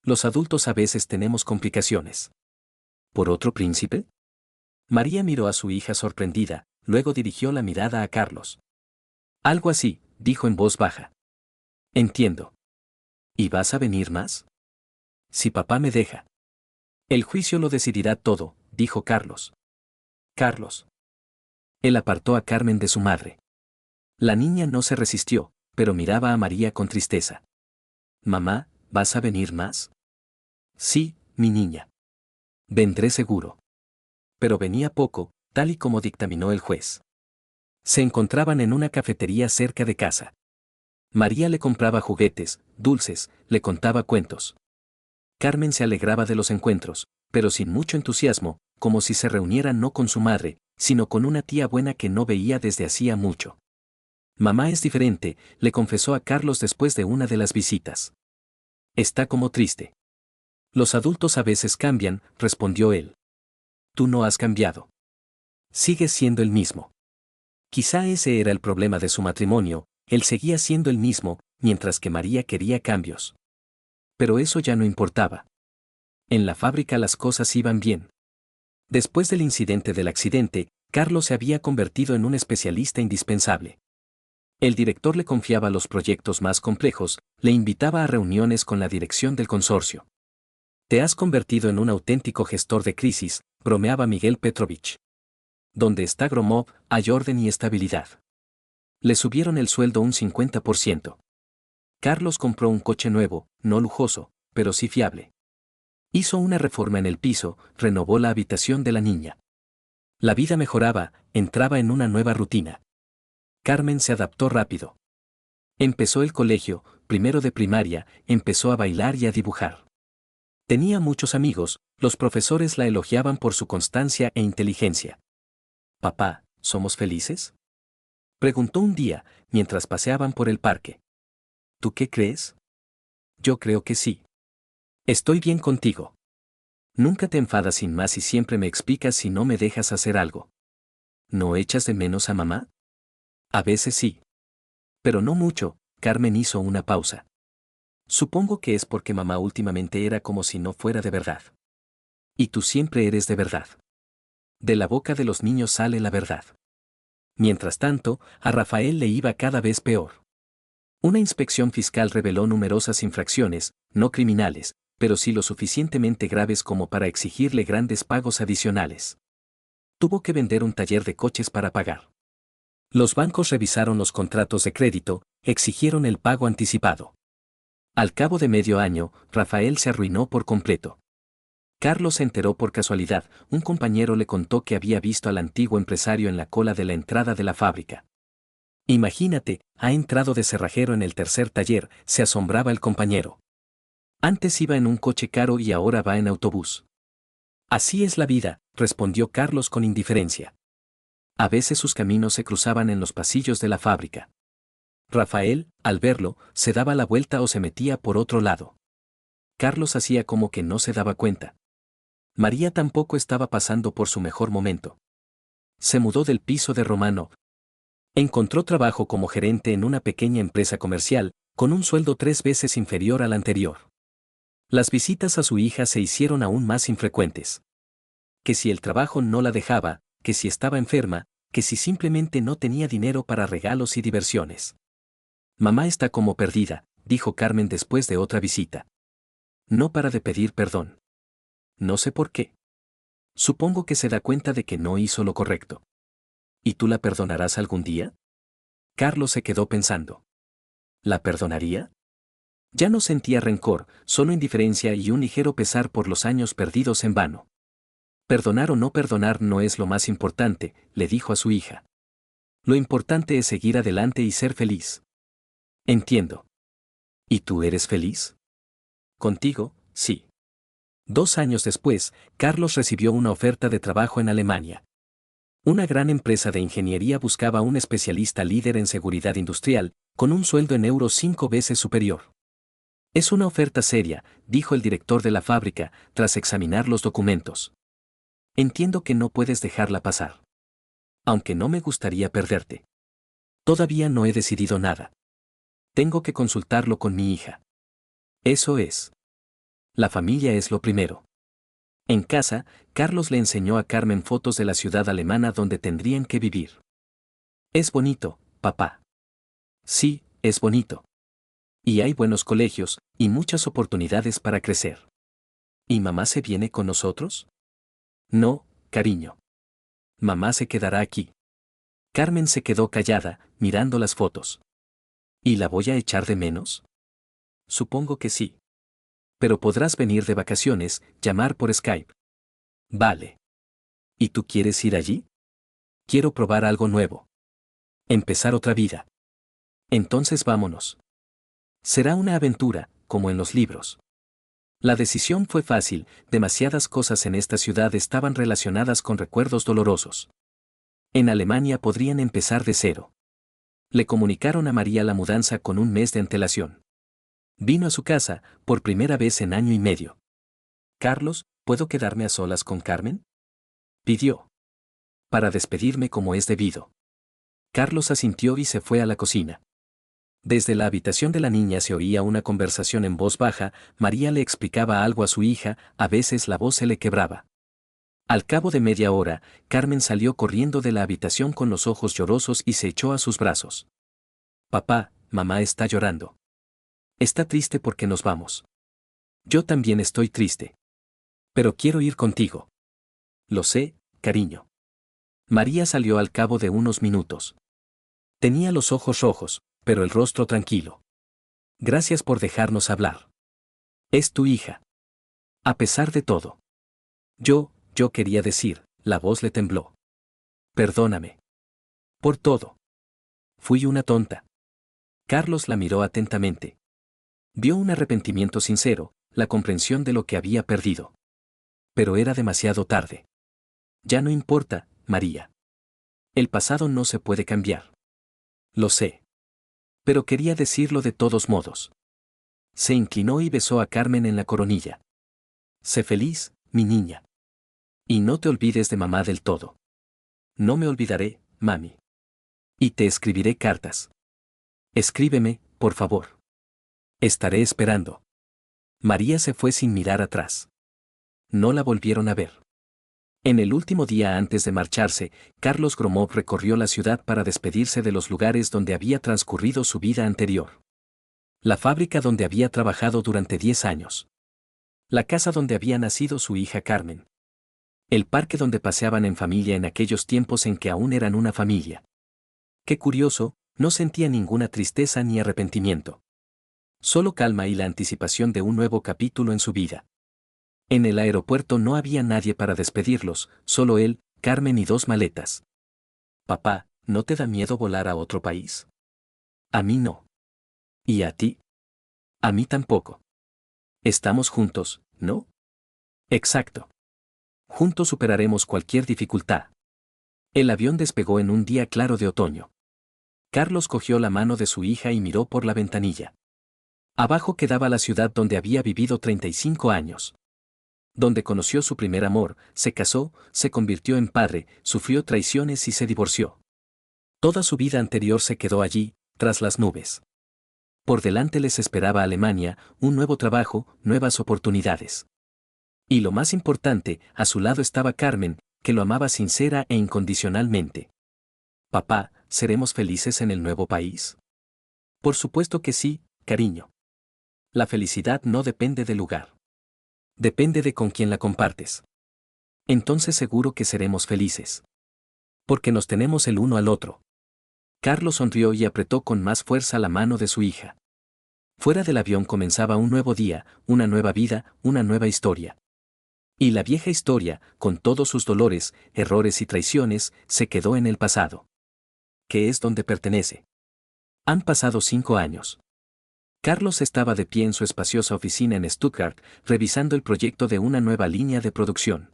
Speaker 1: Los adultos a veces tenemos complicaciones. ¿Por otro príncipe? María miró a su hija sorprendida, luego dirigió la mirada a Carlos. Algo así, dijo en voz baja. Entiendo. ¿Y vas a venir más? Si papá me deja. El juicio lo decidirá todo, dijo Carlos. Carlos. Él apartó a Carmen de su madre. La niña no se resistió, pero miraba a María con tristeza. Mamá, ¿vas a venir más? Sí, mi niña. Vendré seguro. Pero venía poco, tal y como dictaminó el juez. Se encontraban en una cafetería cerca de casa. María le compraba juguetes, dulces, le contaba cuentos. Carmen se alegraba de los encuentros, pero sin mucho entusiasmo, como si se reuniera no con su madre, sino con una tía buena que no veía desde hacía mucho. Mamá es diferente, le confesó a Carlos después de una de las visitas. Está como triste. Los adultos a veces cambian, respondió él. Tú no has cambiado. Sigues siendo el mismo. Quizá ese era el problema de su matrimonio, él seguía siendo el mismo, mientras que María quería cambios. Pero eso ya no importaba. En la fábrica las cosas iban bien. Después del incidente del accidente, Carlos se había convertido en un especialista indispensable. El director le confiaba los proyectos más complejos, le invitaba a reuniones con la dirección del consorcio. Te has convertido en un auténtico gestor de crisis, bromeaba Miguel Petrovich. Donde está Gromov, hay orden y estabilidad. Le subieron el sueldo un 50%. Carlos compró un coche nuevo, no lujoso, pero sí fiable. Hizo una reforma en el piso, renovó la habitación de la niña. La vida mejoraba, entraba en una nueva rutina. Carmen se adaptó rápido. Empezó el colegio, primero de primaria, empezó a bailar y a dibujar. Tenía muchos amigos, los profesores la elogiaban por su constancia e inteligencia. «Papá, ¿somos felices?», preguntó un día, mientras paseaban por el parque. «¿Tú qué crees?». «Yo creo que sí. Estoy bien contigo. Nunca te enfadas sin más y siempre me explicas si no me dejas hacer algo». «¿No echas de menos a mamá?». «A veces sí. Pero no mucho». Carmen hizo una pausa. «Supongo que es porque mamá últimamente era como si no fuera de verdad. Y tú siempre eres de verdad. De la boca de los niños sale la verdad». Mientras tanto, a Rafael le iba cada vez peor. Una inspección fiscal reveló numerosas infracciones, no criminales, pero sí lo suficientemente graves como para exigirle grandes pagos adicionales. Tuvo que vender un taller de coches para pagar. Los bancos revisaron los contratos de crédito, exigieron el pago anticipado. Al cabo de medio año, Rafael se arruinó por completo. Carlos se enteró por casualidad, un compañero le contó que había visto al antiguo empresario en la cola de la entrada de la fábrica. «Imagínate, ha entrado de cerrajero en el tercer taller», se asombraba el compañero. «Antes iba en un coche caro y ahora va en autobús». «Así es la vida», respondió Carlos con indiferencia. A veces sus caminos se cruzaban en los pasillos de la fábrica. Rafael, al verlo, se daba la vuelta o se metía por otro lado. Carlos hacía como que no se daba cuenta. María tampoco estaba pasando por su mejor momento. Se mudó del piso de Romano. Encontró trabajo como gerente en una pequeña empresa comercial, con un sueldo 3 veces inferior al anterior. Las visitas a su hija se hicieron aún más infrecuentes. Que si el trabajo no la dejaba, que si estaba enferma, que si simplemente no tenía dinero para regalos y diversiones. «Mamá está como perdida», dijo Carmen después de otra visita. «No para de pedir perdón. No sé por qué. Supongo que se da cuenta de que no hizo lo correcto». «¿Y tú la perdonarás algún día?». Carlos se quedó pensando. ¿La perdonaría? Ya no sentía rencor, solo indiferencia y un ligero pesar por los años perdidos en vano. «Perdonar o no perdonar no es lo más importante», le dijo a su hija. «Lo importante es seguir adelante y ser feliz». «Entiendo». «¿Y tú eres feliz?». «Contigo, sí». 2 años después, Carlos recibió una oferta de trabajo en Alemania. Una gran empresa de ingeniería buscaba un especialista líder en seguridad industrial, con un sueldo en euros 5 veces superior. «Es una oferta seria», dijo el director de la fábrica, tras examinar los documentos. «Entiendo que no puedes dejarla pasar. Aunque no me gustaría perderte. Todavía no he decidido nada. Tengo que consultarlo con mi hija». Eso es. La familia es lo primero. En casa, Carlos le enseñó a Carmen fotos de la ciudad alemana donde tendrían que vivir. «Es bonito, papá». «Sí, es bonito. Y hay buenos colegios, y muchas oportunidades para crecer». «¿Y mamá se viene con nosotros?». «No, cariño. Mamá se quedará aquí». Carmen se quedó callada, mirando las fotos. «¿Y la voy a echar de menos?». «Supongo que sí. Pero podrás venir de vacaciones, llamar por Skype». «Vale». «¿Y tú quieres ir allí?». «Quiero probar algo nuevo. Empezar otra vida». «Entonces vámonos. Será una aventura, como en los libros». La decisión fue fácil, demasiadas cosas en esta ciudad estaban relacionadas con recuerdos dolorosos. En Alemania podrían empezar de cero. Le comunicaron a María la mudanza con un mes de antelación. Vino a su casa, por primera vez en año y medio. «Carlos, ¿puedo quedarme a solas con Carmen?», pidió. «Para despedirme como es debido». Carlos asintió y se fue a la cocina. Desde la habitación de la niña se oía una conversación en voz baja. María le explicaba algo a su hija, a veces la voz se le quebraba. Al cabo de media hora, Carmen salió corriendo de la habitación con los ojos llorosos y se echó a sus brazos. «Papá, mamá está llorando. Está triste porque nos vamos. Yo también estoy triste». Pero quiero ir contigo. Lo sé, cariño. María salió al cabo de unos minutos. Tenía los ojos rojos, pero el rostro tranquilo. Gracias por dejarnos hablar. Es tu hija. A pesar de todo. Yo quería decir, la voz le tembló. Perdóname. Por todo. Fui una tonta. Carlos la miró atentamente. Vio un arrepentimiento sincero, la comprensión de lo que había perdido. Pero era demasiado tarde. Ya no importa, María. El pasado no se puede cambiar. Lo sé. Pero quería decirlo de todos modos. Se inclinó y besó a Carmen en la coronilla. Sé feliz, mi niña. Y no te olvides de mamá del todo. No me olvidaré, mami. Y te escribiré cartas. Escríbeme, por favor. Estaré esperando. María se fue sin mirar atrás. No la volvieron a ver. En el último día antes de marcharse, Carlos Gromov recorrió la ciudad para despedirse de los lugares donde había transcurrido su vida anterior. La fábrica donde había trabajado durante 10 años. La casa donde había nacido su hija Carmen. El parque donde paseaban en familia en aquellos tiempos en que aún eran una familia. Qué curioso, no sentía ninguna tristeza ni arrepentimiento. Solo calma y la anticipación de un nuevo capítulo en su vida. En el aeropuerto no había nadie para despedirlos, solo él, Carmen y 2 maletas. Papá, ¿no te da miedo volar a otro país? A mí no. ¿Y a ti? A mí tampoco. Estamos juntos, ¿no? Exacto. Juntos superaremos cualquier dificultad. El avión despegó en un día claro de otoño. Carlos cogió la mano de su hija y miró por la ventanilla. Abajo quedaba la ciudad donde había vivido 35 años. Donde conoció su primer amor, se casó, se convirtió en padre, sufrió traiciones y se divorció. Toda su vida anterior se quedó allí, tras las nubes. Por delante les esperaba Alemania, un nuevo trabajo, nuevas oportunidades. Y lo más importante, a su lado estaba Carmen, que lo amaba sincera e incondicionalmente. Papá, ¿seremos felices en el nuevo país? Por supuesto que sí, cariño. La felicidad no depende del lugar. Depende de con quién la compartes. Entonces seguro que seremos felices. Porque nos tenemos el uno al otro. Carlos sonrió y apretó con más fuerza la mano de su hija. Fuera del avión comenzaba un nuevo día, una nueva vida, una nueva historia. Y la vieja historia, con todos sus dolores, errores y traiciones, se quedó en el pasado. Que es donde pertenece. Han pasado 5 años. Carlos estaba de pie en su espaciosa oficina en Stuttgart, revisando el proyecto de una nueva línea de producción.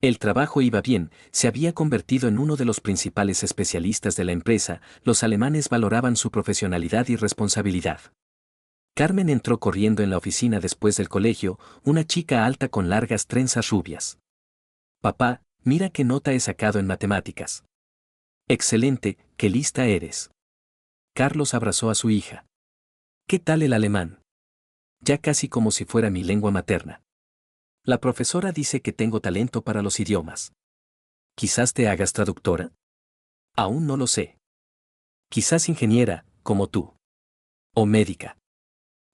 Speaker 1: El trabajo iba bien, se había convertido en uno de los principales especialistas de la empresa, los alemanes valoraban su profesionalidad y responsabilidad. Carmen entró corriendo en la oficina después del colegio, una chica alta con largas trenzas rubias. Papá, mira qué nota he sacado en matemáticas. Excelente, qué lista eres. Carlos abrazó a su hija. ¿Qué tal el alemán? Ya casi como si fuera mi lengua materna. La profesora dice que tengo talento para los idiomas. ¿Quizás te hagas traductora? Aún no lo sé. Quizás ingeniera, como tú. O médica.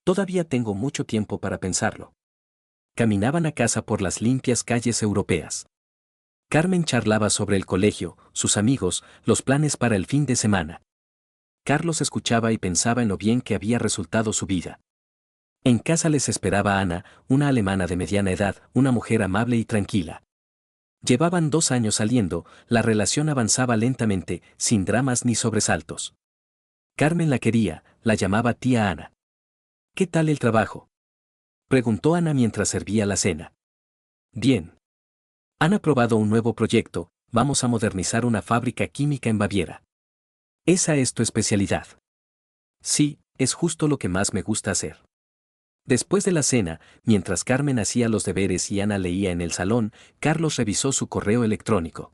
Speaker 1: Todavía tengo mucho tiempo para pensarlo. Caminaban a casa por las limpias calles europeas. Carmen charlaba sobre el colegio, sus amigos, los planes para el fin de semana. Carlos escuchaba y pensaba en lo bien que había resultado su vida. En casa les esperaba Ana, una alemana de mediana edad, una mujer amable y tranquila. Llevaban 2 años saliendo, la relación avanzaba lentamente, sin dramas ni sobresaltos. Carmen la quería, la llamaba tía Ana. ¿Qué tal el trabajo? Preguntó Ana mientras servía la cena. Bien. Han aprobado un nuevo proyecto, vamos a modernizar una fábrica química en Baviera. ¿Esa es tu especialidad? Sí, es justo lo que más me gusta hacer. Después de la cena, mientras Carmen hacía los deberes y Ana leía en el salón, Carlos revisó su correo electrónico.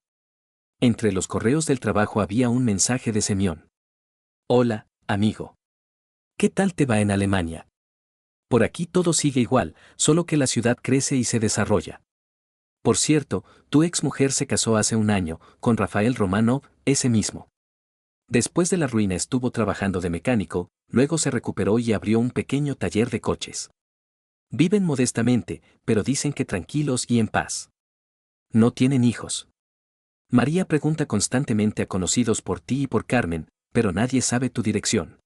Speaker 1: Entre los correos del trabajo había un mensaje de Semyon. Hola, amigo. ¿Qué tal te va en Alemania? Por aquí todo sigue igual, solo que la ciudad crece y se desarrolla. Por cierto, tu exmujer se casó hace un año, con Rafael Romanov, ese mismo. Después de la ruina estuvo trabajando de mecánico, luego se recuperó y abrió un pequeño taller de coches. Viven modestamente, pero dicen que tranquilos y en paz. No tienen hijos. María pregunta constantemente a conocidos por ti y por Carmen, pero nadie sabe tu dirección.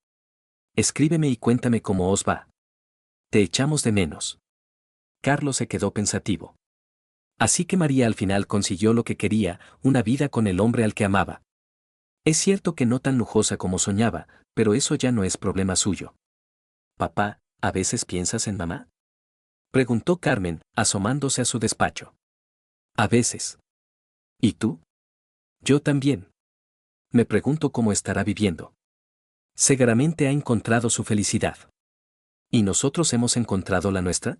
Speaker 1: Escríbeme y cuéntame cómo os va. Te echamos de menos. Carlos se quedó pensativo. Así que María al final consiguió lo que quería, una vida con el hombre al que amaba. Es cierto que no tan lujosa como soñaba, pero eso ya no es problema suyo. Papá, ¿a veces piensas en mamá? Preguntó Carmen, asomándose a su despacho. A veces. ¿Y tú? Yo también. Me pregunto cómo estará viviendo. Seguramente ha encontrado su felicidad. ¿Y nosotros hemos encontrado la nuestra?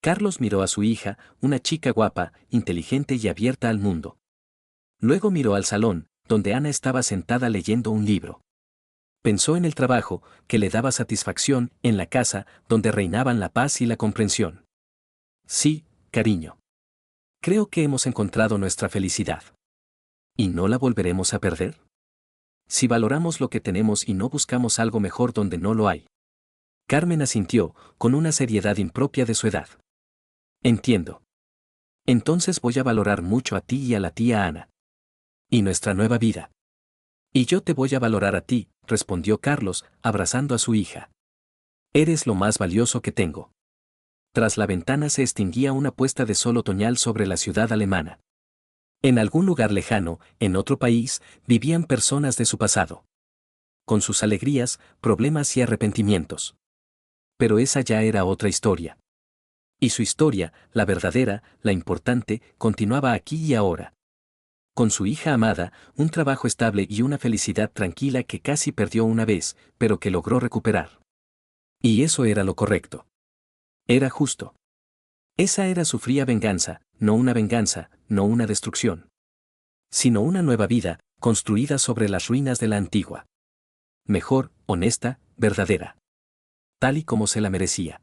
Speaker 1: Carlos miró a su hija, una chica guapa, inteligente y abierta al mundo. Luego miró al salón, donde Ana estaba sentada leyendo un libro. Pensó en el trabajo, que le daba satisfacción, en la casa, donde reinaban la paz y la comprensión. Sí, cariño. Creo que hemos encontrado nuestra felicidad. ¿Y no la volveremos a perder? Si valoramos lo que tenemos y no buscamos algo mejor donde no lo hay. Carmen asintió, con una seriedad impropia de su edad. Entiendo. Entonces voy a valorar mucho a ti y a la tía Ana. Y nuestra nueva vida. Y yo te voy a valorar a ti, respondió Carlos, abrazando a su hija. Eres lo más valioso que tengo. Tras la ventana se extinguía una puesta de sol otoñal sobre la ciudad alemana. En algún lugar lejano, en otro país, vivían personas de su pasado. Con sus alegrías, problemas y arrepentimientos. Pero esa ya era otra historia. Y su historia, la verdadera, la importante, continuaba aquí y ahora. Con su hija amada, un trabajo estable y una felicidad tranquila que casi perdió una vez, pero que logró recuperar. Y eso era lo correcto. Era justo. Esa era su fría venganza, no una venganza, no una destrucción. Sino una nueva vida, construida sobre las ruinas de la antigua. Mejor, honesta, verdadera. Tal y como se la merecía.